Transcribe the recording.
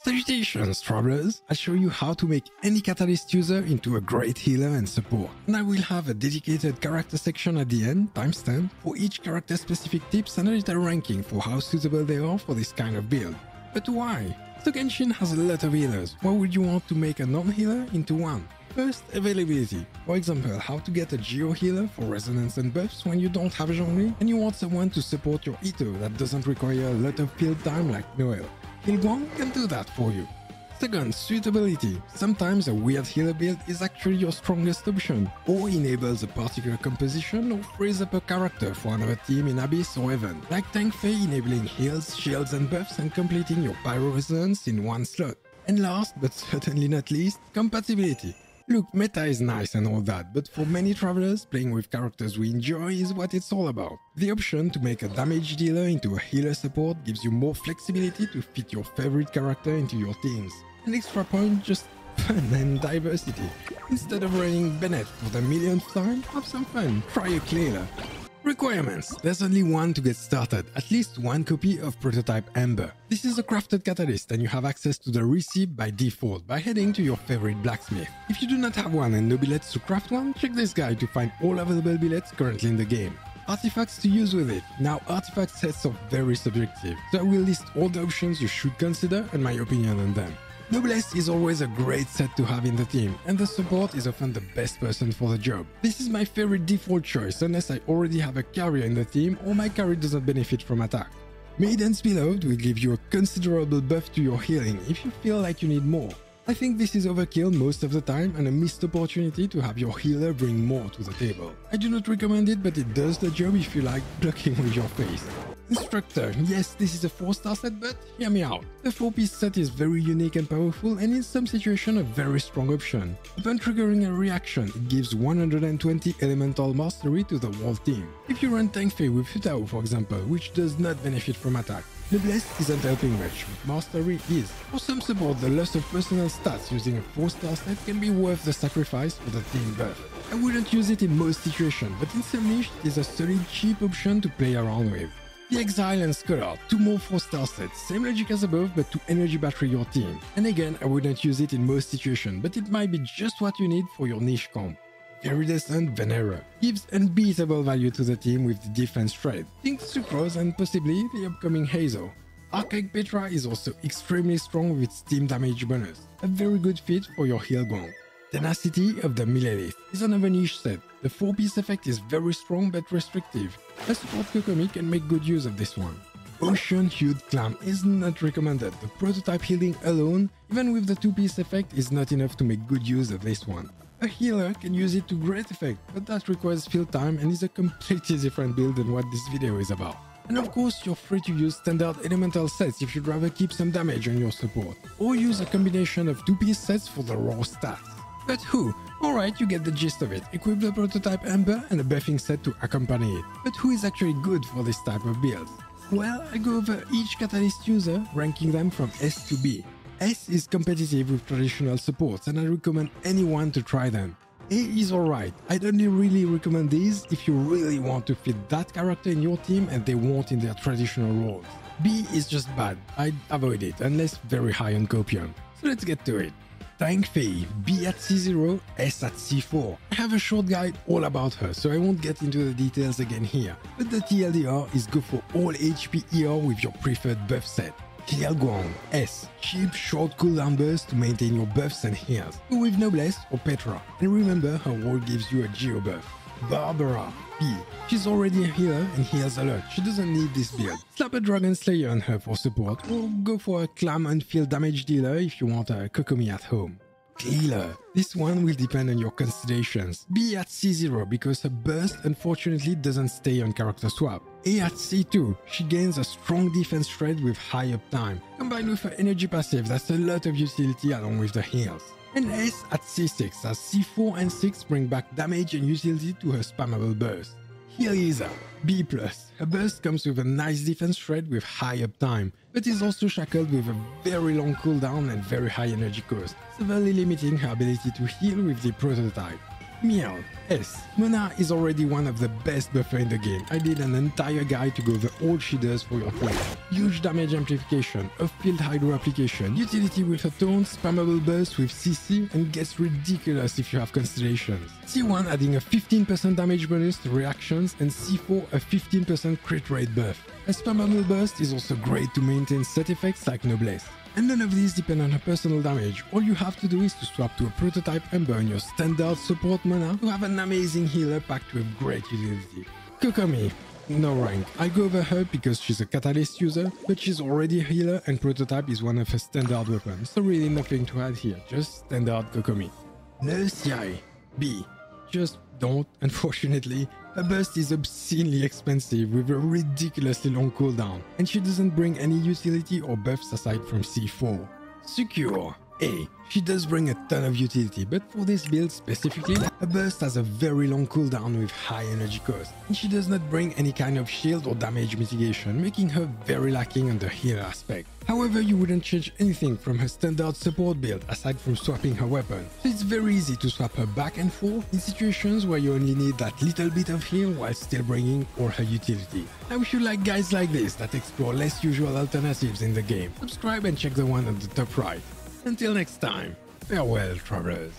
Salutations Travelers! I'll show you how to make any Catalyst user into a great healer and support. And I will have a dedicated character section at the end, timestamp, for each character specific tips and a little ranking for how suitable they are for this kind of build. But why? So Genshin has a lot of healers. Why would you want to make a non-healer into one? First, availability. For example, how to get a Geo healer for resonance and buffs when you don't have Zhongli and you want someone to support your Ito that doesn't require a lot of field time like Mheal. Healgguang can do that for you. Second, suitability. Sometimes a weird healer build is actually your strongest option, or enables a particular composition or frees up a character for another team in Abyss or Heaven, like Tankfei enabling heals, shields and buffs and completing your Pyro Resonance in one slot. And last, but certainly not least, compatibility. Look, meta is nice and all that, but for many travelers, playing with characters we enjoy is what it's all about. The option to make a damage dealer into a healer support gives you more flexibility to fit your favorite character into your teams. An extra point, just fun and diversity. Instead of running Bennett for the millionth time, have some fun, try a Kleeler. Requirements. There's only one to get started, at least one copy of Prototype Amber. This is a crafted catalyst and you have access to the recipe by default by heading to your favorite blacksmith. If you do not have one and no billets to craft one, check this guide to find all available billets currently in the game. Artifacts to use with it. Now, artifact sets are very subjective, so I will list all the options you should consider and my opinion on them. Noblesse is always a great set to have in the team, and the support is often the best person for the job. This is my favorite default choice unless I already have a carrier in the team or my carry doesn't benefit from attack. Maiden's Beloved will give you a considerable buff to your healing if you feel like you need more. I think this is overkill most of the time and a missed opportunity to have your healer bring more to the table. I do not recommend it, but it does the job if you like blocking with your face. Instructor. Yes, this is a 4-star set, but hear me out. The 4-piece set is very unique and powerful and in some situations a very strong option. Upon triggering a reaction, it gives 120 elemental mastery to the whole team. If you run Tankfei with Futao, for example, which does not benefit from attack, Noblesse isn't helping much, but mastery is. For some support, the loss of personal stats using a 4-star set can be worth the sacrifice for the team buff. I wouldn't use it in most situations, but in some niche it is a solid cheap option to play around with. The Exile and Scholar, 2 more 4-star sets, same logic as above but to energy battery your team. And again, I wouldn't use it in most situations, but it might be just what you need for your niche comp. Iridescent Venera gives unbeatable value to the team with the defense trade. Think Sucrose and possibly the upcoming Hazel. Archaic Petra is also extremely strong with its team damage bonus, a very good fit for your Healgguang. Tenacity of the Millelith is another niche set. The 4-piece effect is very strong but restrictive. A support Kokomi can make good use of this one. Ocean-Hued Clam is not recommended. The prototype healing alone, even with the 2-piece effect, is not enough to make good use of this one. A healer can use it to great effect, but that requires field time and is a completely different build than what this video is about. And of course, you're free to use standard elemental sets if you'd rather keep some damage on your support, or use a combination of 2-piece sets for the raw stats. But who? Alright, you get the gist of it. Equip the prototype Amber and a buffing set to accompany it. But who is actually good for this type of build? Well, I go over each catalyst user, ranking them from S to B. S is competitive with traditional supports and I recommend anyone to try them. A is alright. I'd only really recommend these if you really want to fit that character in your team and they won't in their traditional roles. B is just bad. I'd avoid it unless very high on copium. So let's get to it. Tankfei, B at C0, S at C4. I have a short guide all about her, so I won't get into the details again here, but the TLDR is go for all HP ER with your preferred buff set. Healgguang, S, cheap short cooldown burst to maintain your buffs and heals. Go with Noblesse or Petra, and remember her role gives you a Geo buff. Barbara, B. She's already a healer and heals a lot, she doesn't need this build. Slap a Dragon Slayer on her for support, or go for a Clam and field damage dealer if you want a Kokomi at home. Kleeler. This one will depend on your considerations. B at C0 because her burst unfortunately doesn't stay on character swap. A at C2, she gains a strong defense trade with high uptime. Combined with her energy passive, that's a lot of utility along with the heals. And S at C6 as C4 and 6 bring back damage and utility to her spammable burst. HeaLisa, B+. Her burst comes with a nice defense thread with high uptime, but is also shackled with a very long cooldown and very high energy cost, severely limiting her ability to heal with the prototype. Mheal. S. Mana is already one of the best buffers in the game. I did an entire guide to go over all she does for your play. Huge damage amplification, a field hydro application, utility with a taunt, spammable burst with CC, and gets ridiculous if you have constellations. C1 adding a 15% damage bonus to reactions, and C4 a 15% crit rate buff. A spammable burst is also great to maintain set effects like Noblesse. And none of these depend on her personal damage. All you have to do is to swap to a prototype and burn your standard support mana to have an amazing healer packed with great utility. Kokomi. No rank. I go over her because she's a catalyst user, but she's already a healer and prototype is one of her standard weapons, so really nothing to add here, just standard Kokomi. No CI. B. Just don't, unfortunately. Her burst is obscenely expensive with a ridiculously long cooldown, and she doesn't bring any utility or buffs aside from C4. Sucure. A. She does bring a ton of utility, but for this build specifically, her burst has a very long cooldown with high energy cost, and she does not bring any kind of shield or damage mitigation, making her very lacking on the heal aspect. However, you wouldn't change anything from her standard support build aside from swapping her weapon, so it's very easy to swap her back and forth in situations where you only need that little bit of heal while still bringing all her utility. I wish you like guides like this that explore less usual alternatives in the game. Subscribe and check the one at the top right. Until next time, farewell, travelers.